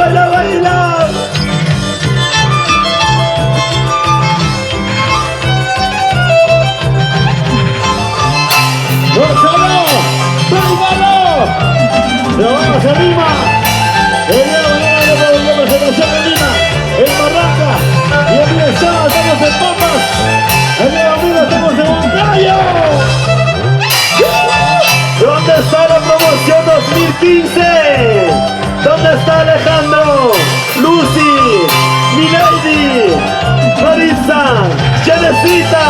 baila, baila. ¡Gózalo! ¡Bailalo! ¡Pero vamos arriba! El día de mañana de la presentación de Lima, en Barranca. Y el día de sábado estamos en Papas. El día de domingo estamos en Moncayo. ¿Dónde está la promoción 2015? ¿Dónde está Alejandro? Lucy, Milady, Marisa, Janecita,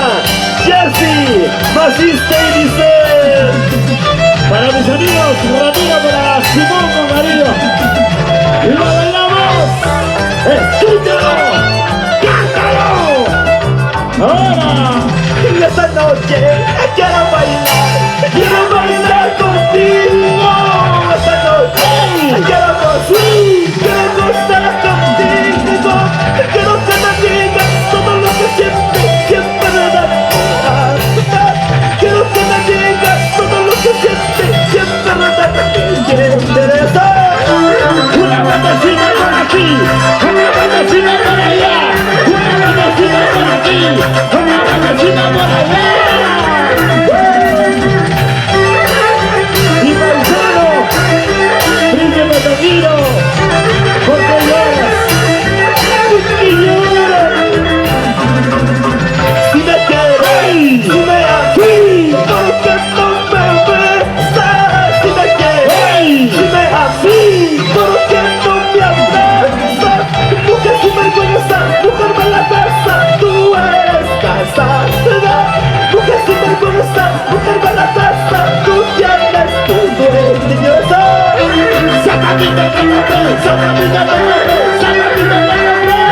Jessie, Maciste y Licey. Para mis amigos, Ramiro para Simón con marido. ¡Y lo bailamos! ¡Escúchalo! ¡Cántalo! ¡Ahora! En esta noche quiero bailar contigo. Esta noche quiero gozar contigo. Quiero que me digas todo lo que siempre me da. Quiero que me digas todo lo que siempre me da. Una batacina por aquí, una batacina por allá, una batacina por aquí, una batacina por allá. Y paisano, príncipe te quiero, porque lloras, y lloras. Si me quieres, si me amas, porque no me besas. Si me quieres, si me amas, porque no me abrazas. Mujer sinvergüenza, mujer malatasa, tú eres casada. Mujer sinvergüenza, mujer malatasa, tú tienes tu dueño. Sácame,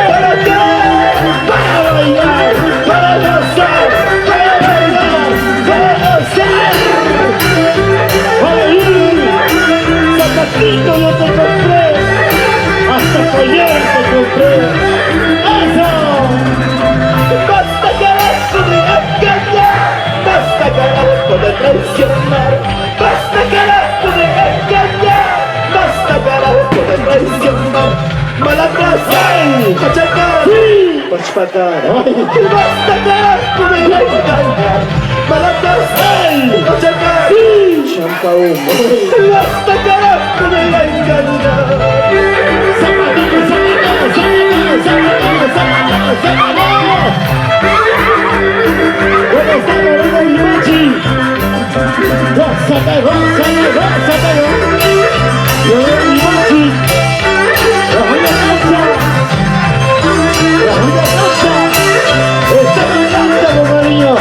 ¿para qué? Para bailar, para gozar, para bailar, para gozar. Ay, zapatito yo te compré, hasta collar te compré. ¡Eso! Basta carajo de engañar, basta carajo de traicionar, basta carajo de engañar, basta carajo de traicionar. ¡Mala casa! ¡Pachaca! ¡Sí! ¡Pachaca! ¡Basta carajo de engañar! ¡Mala casa! ¡Pachaca! ¡Sí! ¡Champao! ¡Basta carajo de engañar! ¡Sácame, sácame, sácame, sácame, sácame, sácame! ¡Buenas tardes, venga Limachi! ¡Gózate, gózate, gózate! ¡Yo veo Limachi! ¡La joya cancha! ¡La joya cancha! ¡Está bailando, cariño!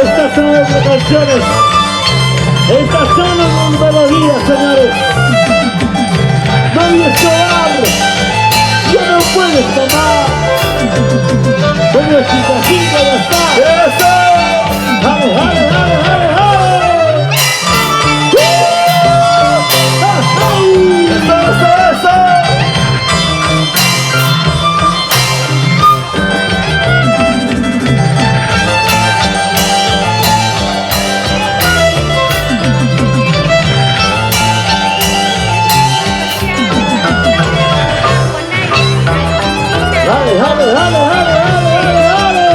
Estas son nuestras canciones. Estas son las melodías, señores. Nadie Escobar, ya no puedes tomar. Bueno, chicasito, ya está. ¡Eso! ¡Jale, jale, jale, jale, jale! ¡Eso, eso, eso! ¡Jale, jale, jale, jale, jale, jale!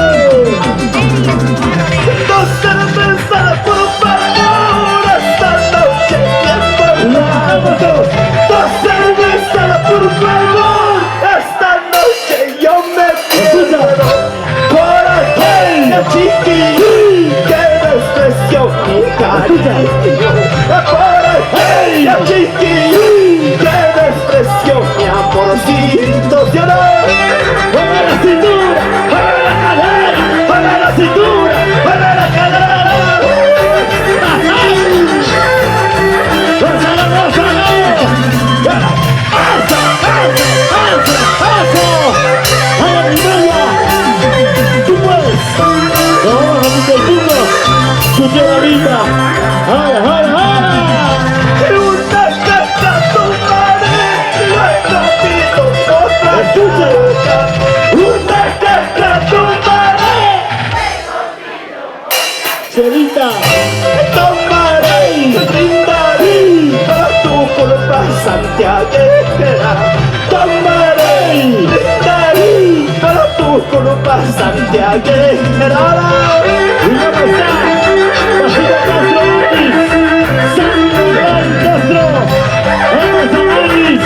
¡Dos cervezas, por favor! ¡Esta noche bien borracho! ¡Dos cervezas, por favor! ¡Esta noche yo me muero! ¡Por aquella chiquilla que despreció mi cariño! ¡Por aquella chiquilla que despreció mi amorcito! ¡Yo no! ¡Para la cintura! ¡Para la cadera! ¡Para la cintura! ¡Para la cadera! ¡Gózalo, gózalo! ¡Eso, eso, eso, eso! ¡Ay, mi bella! ¡Tú puedes! ¡No, no te entiendo! ¡Tu tierra linda! ¡Ahora, ahora, ahora! ¡Una caca, tu madre! ¡Nuestro pito, otra! ¡Escucha! ¡Una caca, tu madre! Chelita. Tomaré y brindaré para tu culpa santiaguera. Tomaré y brindaré para tu culpa santiaguera. Y vamos a Bajita Castro, Anis. Santo Juan Castro. Vamos a Anis.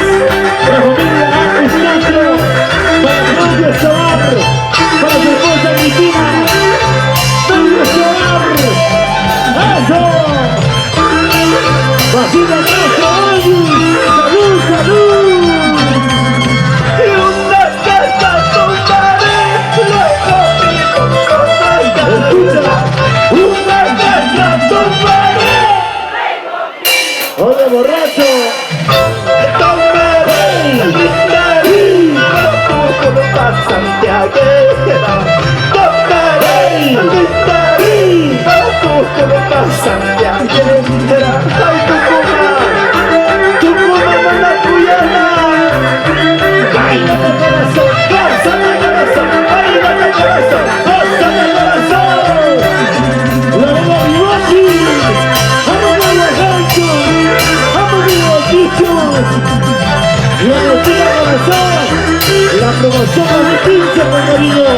La familia Anis Castro. Para Claudio Escobar. Para su esposa Cristina. Claudio Escobar. ¡Eso! Bajita Castro, Anis. ¡Salud, salud! Y una carta tomaré, luego vivo con Escucha. una carta tomaré. ¡Oye, borracho! Tomaré y brindaré para tu culpa santiaguera. Tomaré y brindaré para tu culpa santiaguera. Ay, Tucumán, Manacuyana. Baila de corazón, goza de corazón, baila de corazón, goza de corazón. ¡La Vega Vivachi! ¡Vamos a la Gancho! ¡Vamos a los bichos! ¡La Rosita Corazón! ¡La promoción de 15 con cariño!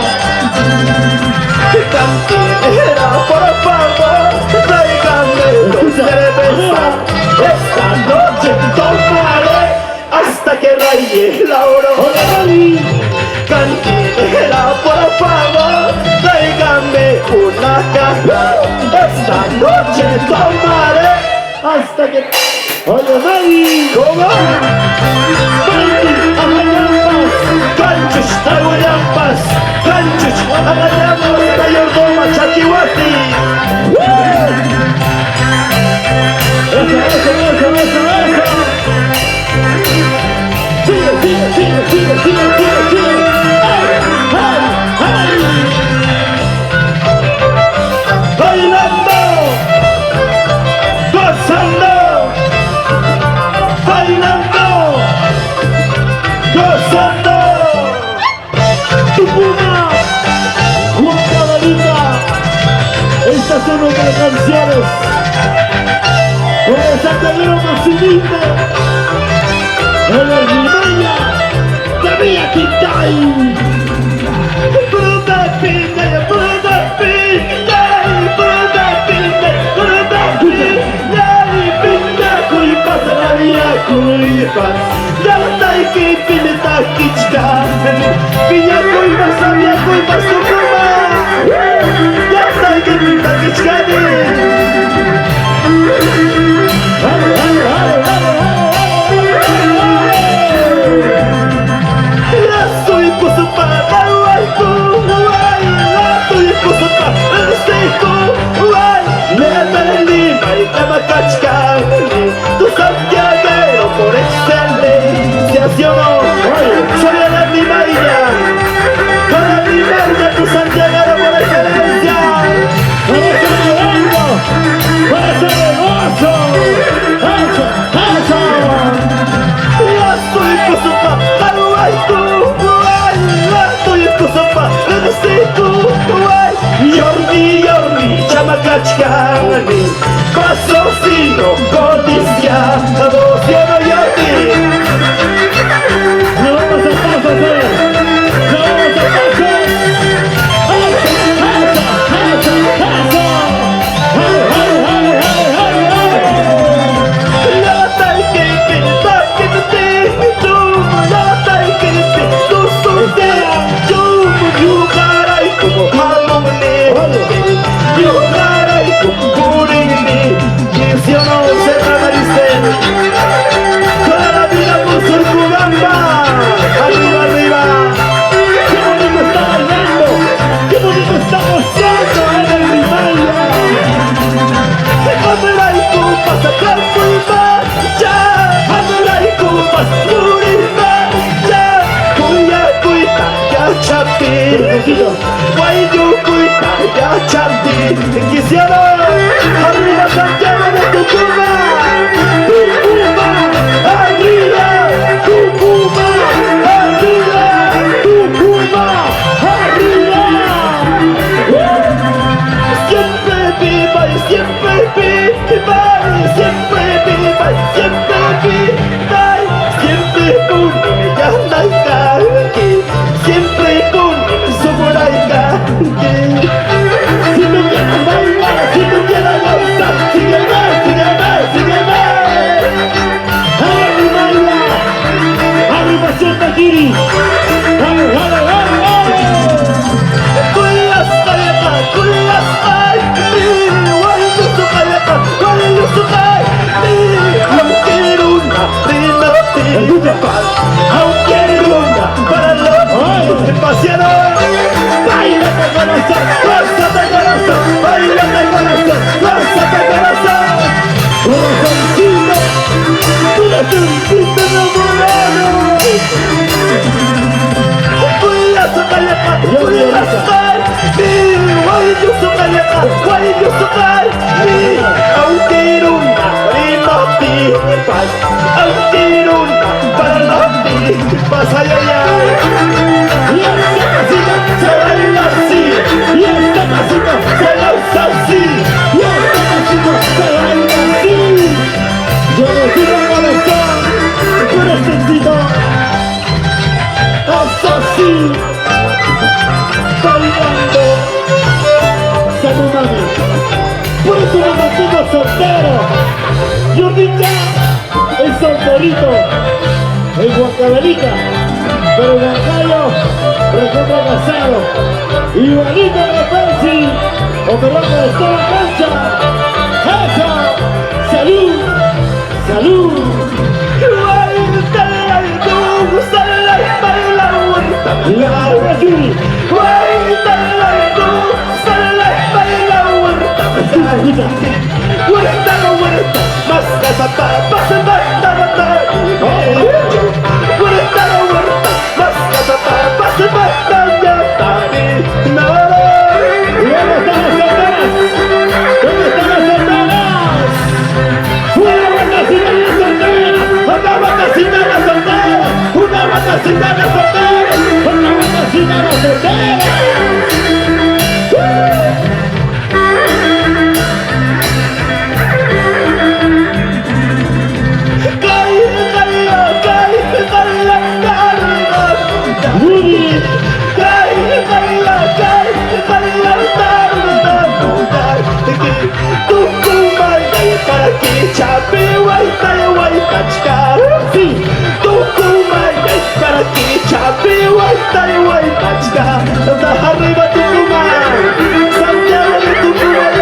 Cantinera, por favor, tráigame dos cervezas. Esta noche tomaré hasta que raye la aurora. ¡Hola, Gaby! Cantinera, por favor, tráigame una caja. Esta noche tomaré ¡Hasta que... ¡Oye, Gaby! como ¡Baby! ¡Amayampas! Canchus, Aguayampas, Canchus, Aguayampas, Tayordoma, Chaquihuati. ¡Eso, eso, eso, eso, eso! ¡Sigue, sigue, sigue, sigue, sigue, sigue, sigue! ¡Ay, ay, ay! Bailando, gozando, bailando, gozando. ¡Tucumán! ¡Juan Cabalita! Estas son nuestras canciones. Con el Santander Mocilite. En el Rimaya. ¡Sabía Quintay! Bruda pinta, Bruda pinta, Bruda pinta, Bruda pinta, pinta, kuipas, Maria kuipas. Daltai ki pinta kichka, piña kuipas, sabia kuipas, Tucumán. Daltai ki pinta kichka de. ¡Vale, vale, vale, vale, La soy kusupa, ay ku, ay, la soy kusupa, sei ku, ay, le Lima y Tamacachca, tu santiaguero por excelencia, ¿sí o no? Soy a la Limaria, para Limaria, tu santiaguero por excelencia. ¡Vamos a Durango! ¡Vamos a Hermoso! ¡Eso, eso! La soy kusupa, ay ku, ay, la soy kusupa, sei ku, ay, Yordi, Yordi, Chamacachca, patrocino, codicia, adopción, Yordi. ¡No vamos a paso, señor! ¡No vamos a paso! ¡Eso, eso, eso, eso! ¡Ay, ay, ay, ay, ay, ay! La taikete, taikete, tú, la taikete, tú, yugaray como hamone, yugaray como purini, ¿sí o no? Serrana Listel, toda la vida por Surcubamba, arriba, arriba. ¡Qué bonito está bailando! ¡Qué bonito está gozando en el Rimaya! Hamuray kupas, Kalpulma, ya, hamuray kupas, Purimba, ya, kuya kuita, ya chapi, guayu kuita, ya chapi, quisiera, arriba Santiago de Tucumán, Tucumán, arriba, Tucumán, arriba, ¡Tucumán! ¡Arriba! siempre vivo. siempre viva, siempre viva, siempre viva, siempre con ella laica, siempre con Somoraika. Si tú quieres bailar, si tú quieres gozar, sígueme, sígueme, sígueme. ¡Ay, baila! ¡Arriba, Santa Kiri! ¡Vale, vale, vale, vale! Kulas kayaka, kulas ay, why you so kayaka, why you so kay, aunque una rina aunque una para los pasearon. Baila de corazón, goza de corazón, baila de corazón, goza de corazón. Corazoncito, corazoncito enamorado. Kulas kayaka, kulas ay, why you so kayaka, why you so kay, aunque una rina aunque una para los pasa ya ya. Y esta casita se baila así, y esta casita se lanza así, y esta casita se baila así. Yo no quiero corazón, corazoncito, haz así, bailando, Samu Mami. Por eso me mantengo soltero. Jordita es solterito, en Huancavelica, pero en Huancayo recontra casado. Igualito de Percy, operando de toda cancha. ¡Eso! ¡Salud! ¡Salud! ¡La Yuri! Escucha, Huerta, huerta, más casa para pasar, huerta, huerta, más casa para pasar, ya nada. ¿dónde están las hermanas? ¿Dónde están las hermanas? ¡Una vacaciones de solteras! Una vacaciones de solteras, una vacaciones de solteras, ¡Una vacaciones de solteras! Arriba Tucumán, Santiago de Tucumán,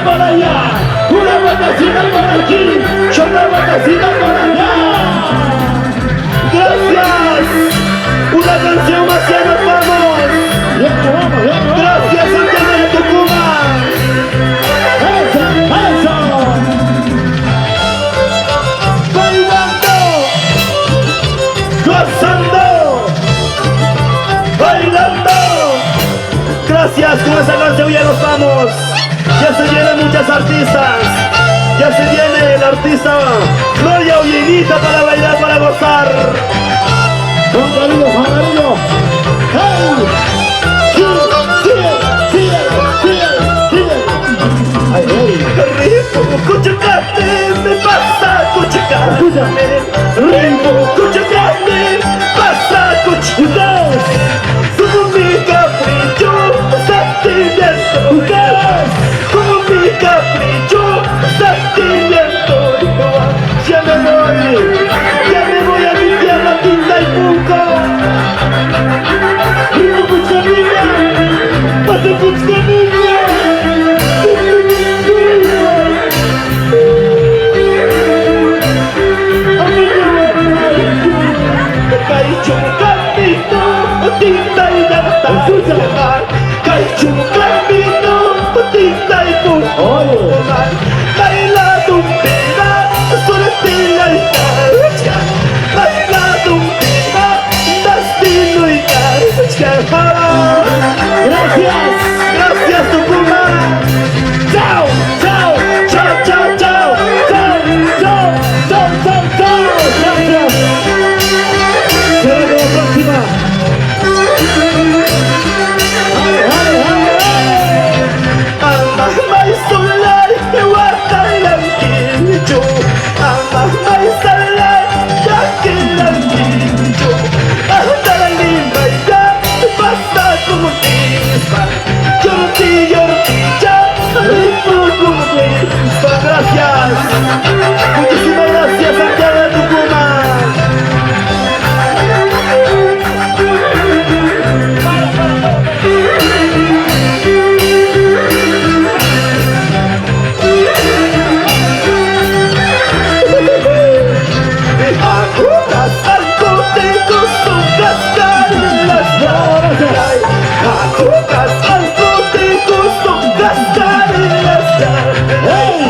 por allá, una vacación por aquí, yo una vacación por allá. Gracias. Una canción más y nos vamos. Gracias, Santiago de Tucumán. ¡Eso! ¡Eso! Bailando, gozando, bailando. Gracias, con esa canción ya nos vamos. Ya se viene mucho. muchas artistas. Ya se viene el artista Gloria Ollinita para bailar, para gozar. Con cariño, con cariño. ¡Hey! ¡Sigue! ¡Ay, hey! Ritmo, cuchacate, me pasa cuchacate. Escúchame. Ritmo, cuchacate, pasa cuchacate. Como mi capricho, sentimiento. Como mi capricho, sentimiento. Ya me voy a mi tierra, Tinta y Punco. ¡Ritmo, cuchamilla! ¡Pase cuchamilla! Caicho camino, tinta y llanta. Caicho camino, tinta y Oye. baila tumbina, suretilla y carcha. Baila tumbina, destino y carcha. ¡Gracias! Gracias Tucumán. ¡Chao! ¡Chao! Chao, chao, chao. ¡Chao! ¡Chao! ¡Chao! ¡Chao! ¡Chao! ¡Gracias! ¡Se ve la próxima! ¡Ale, ale, ale, ale! Ama mai solai, guarda l'antiggio. Ama mai solai, anche l'antiggio. Andare lì, ya, basta como tispa. Yortilla, ritmo como tispa. Gracias. Muchísimas gracias, Santiago de Tucumán. ¡Hey!